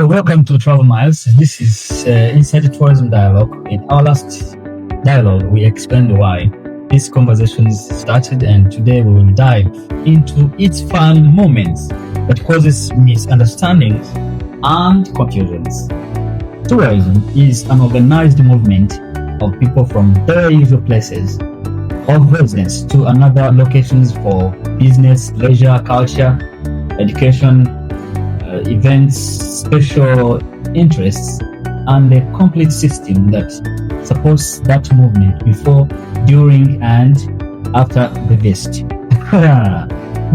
Welcome to Travel Miles. This is Inside Tourism Dialogue. In our last dialogue, we explained why this conversation started, and today we will dive into its fun moments that causes misunderstandings and confusions. Tourism is an organized movement of people from their usual places of residence to another locations for business, leisure, culture, education, events, special interests, and a complete system that supports that movement before, during, and after the visit.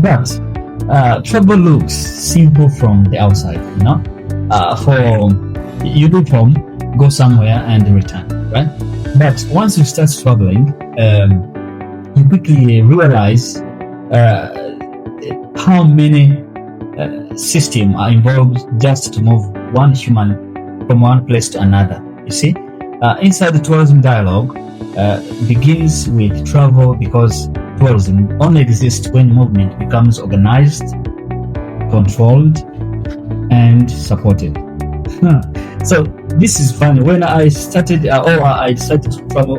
But travel looks simple from the outside, for you do home, go somewhere and return, right? But once you start traveling, you quickly realize how many systems are involved just to move one human from one place to another. You see, inside the tourism dialogue begins with travel, because tourism only exists when movement becomes organized, controlled, and supported. So this is funny. When I started, I decided to travel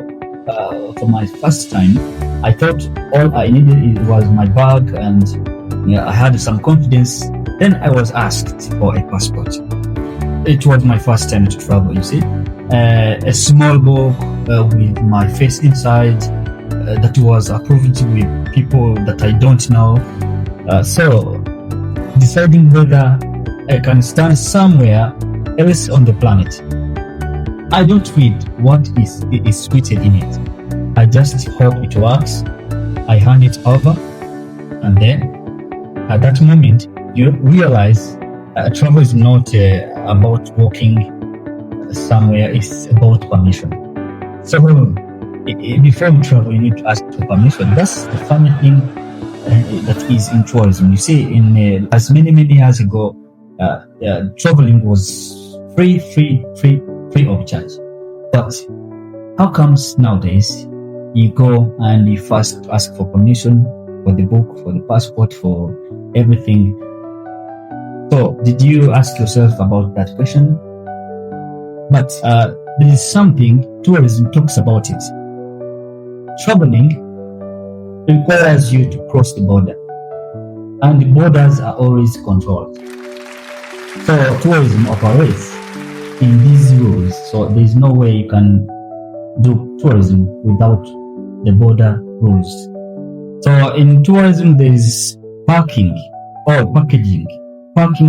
for my first time, I thought all I needed was my bag, and I had some confidence. Then I was asked for a passport. It was my first time to travel, you see. A small book with my face inside that was approved with people that I don't know. So deciding whether I can stand somewhere else on the planet. I don't read what is written in it. I just hope it works. I hand it over, and then at that moment you realize travel is not about walking somewhere, it's about permission. So before you travel, you need to ask for permission. That's the funny thing that is in tourism. You see, in as many years ago, traveling was free of charge. But how comes nowadays you go and you first ask for permission for the book, for the passport, for everything? So did you ask yourself about that question? But there is something tourism talks about it. Traveling requires you to cross the border, and the borders are always controlled. So tourism operates in these rules. So there is no way you can do tourism without the border rules. So in tourism, there is parking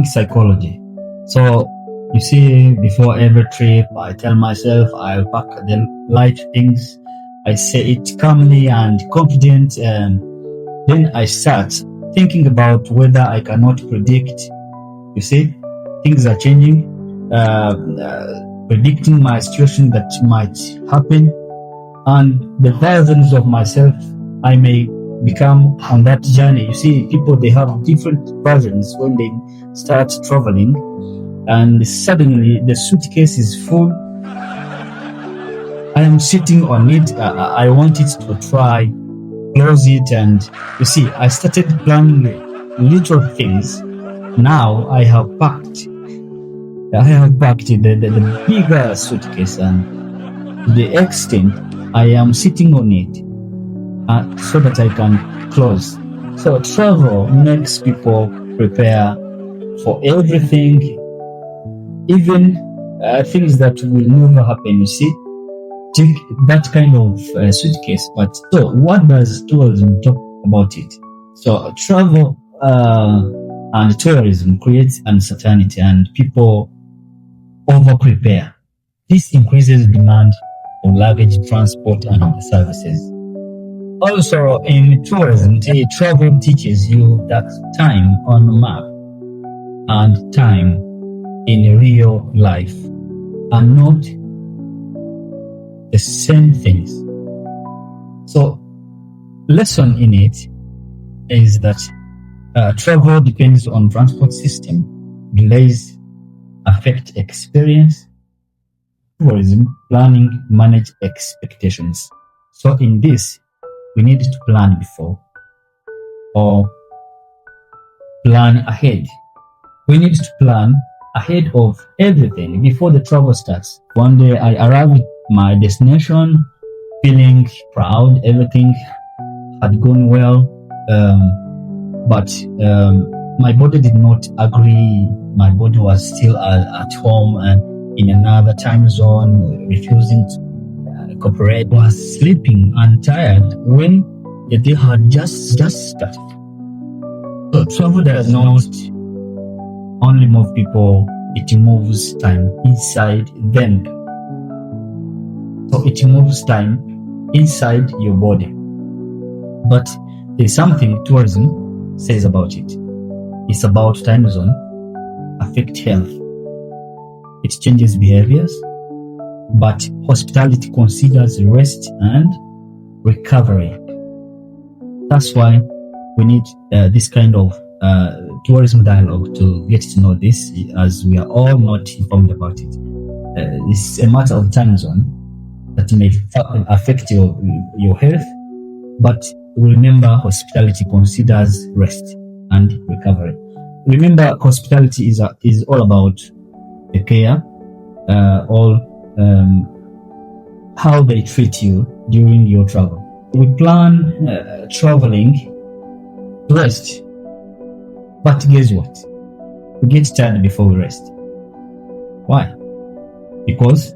psychology. So you see, before every trip, I tell myself I'll pack the light things. I say it calmly and confident, and then I start thinking about whether I cannot predict. You see, things are changing, predicting my situation that might happen, and the versions of myself I may become on that journey. You see, people, they have different versions when they start traveling, and suddenly the suitcase is full. I am sitting on it. I wanted to try, close it, and you see, I started planning little things. Now I have packed the bigger suitcase, and to the extent I am sitting on it so that I can close. So travel makes people prepare for everything, even things that will never happen. You see, take that kind of suitcase. But so, what does tourism talk about it? So travel and tourism creates uncertainty, and people over prepare. This increases demand for luggage, transport, and services. Also, in tourism, travel teaches you that time on a map and time in real life are not the same things. So, lesson in it is that travel depends on transport system. Delays affect experience. Tourism planning manage expectations. So in this, we need to plan before or plan ahead. We need to plan ahead of everything before the travel starts. One day I arrived at my destination feeling proud, everything had gone well, but my body did not agree. My body was still at home and in another time zone, refusing to cooperate. Was sleeping and tired when the day had just started. So travel does not only move people, it moves time inside them. So it moves time inside your body. But there's something tourism says about it. It's about time zone affect health. It changes behaviors, but hospitality considers rest and recovery. That's why we need this kind of tourism dialogue to get to know this, as we are all not informed about it. It's a matter of time zone that may affect your health, but remember, hospitality considers rest and recovery. Remember, hospitality is all about the care, how they treat you during your travel. We plan traveling to rest, but guess what? We get tired before we rest. Why? Because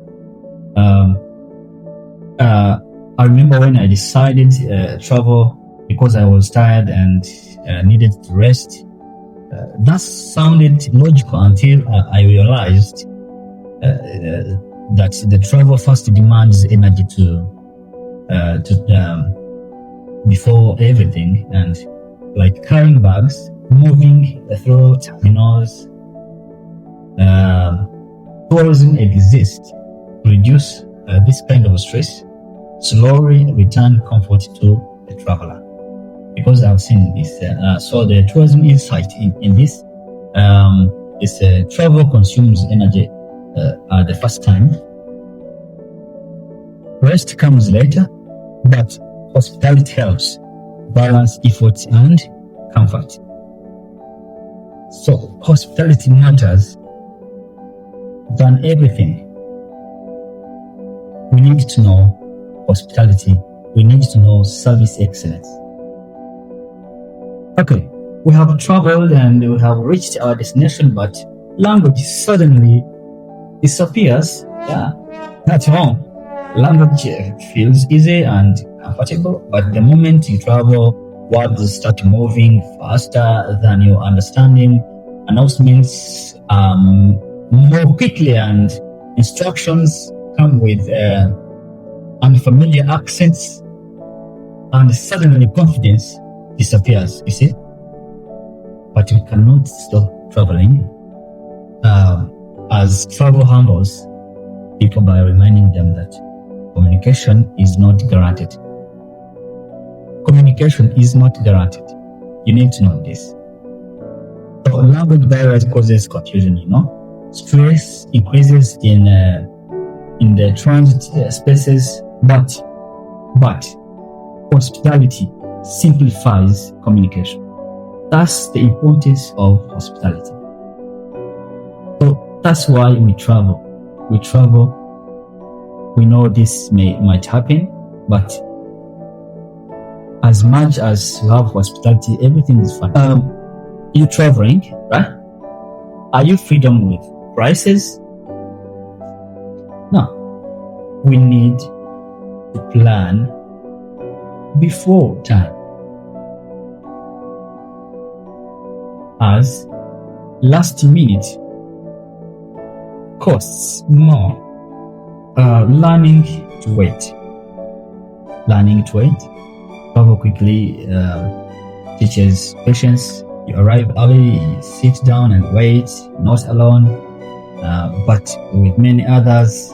I remember when I decided travel because I was tired and needed to rest. That sounded logical until I realized that the travel first demands energy before everything, and like carrying bags, moving through terminals. Tourism exists to reduce this kind of stress, slowly return comfort to the traveler. Because I've seen this, so the tourism insight in this is travel consumes energy at the first time. Rest comes later, but hospitality helps balance effort and comfort. So hospitality matters than everything. We need to know hospitality. We need to know service excellence. Okay, we have traveled and we have reached our destination, but language suddenly disappears. Yeah, that's wrong. Language feels easy and comfortable, but the moment you travel, words start moving faster than your understanding. Announcements more quickly, and instructions come with unfamiliar accents, and suddenly confidence disappears, you see. But we cannot stop traveling, as travel humbles people by reminding them that communication is not guaranteed. Communication is not guaranteed. You need to know this. So language barriers causes confusion, Stress increases in the transit spaces, but hospitality simplifies communication. That's the importance of hospitality. So that's why we travel. We know this might happen, but as much as you have hospitality, everything is fine. You're traveling, right? Are you freedom with prices? No. We need to plan before time. As last minute costs more. Learning to wait. Travel quickly teaches patience. You arrive early, you sit down and wait, not alone, but with many others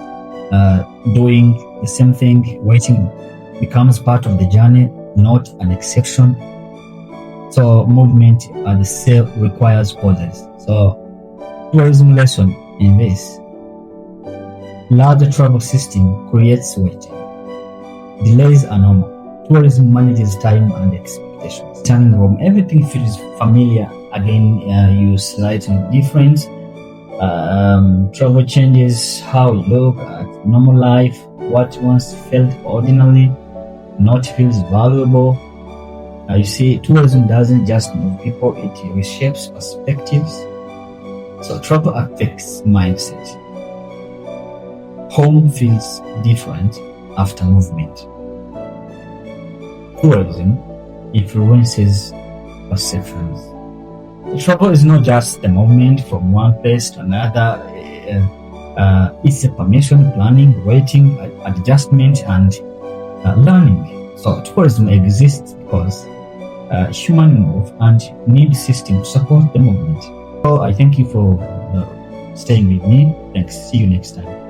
doing the same thing. Waiting becomes part of the journey, not an exception. So movement at the sail requires pauses. So tourism lesson in this: larger travel system creates waiting. Delays are normal. Tourism manages time and expectations. Turning home, everything feels familiar. Again, you slightly different. Travel changes how we look at normal life. What once felt ordinary not feels valuable. You see, tourism doesn't just move people, it reshapes perspectives. So travel affects mindset. Home feels different after movement. Tourism influences perceptions. Travel is not just a movement from one place to another. It's a permission, planning, waiting, adjustment, and learning. So tourism exists because human move and need system to support the movement. So I thank you for staying with me. Thanks. See you next time.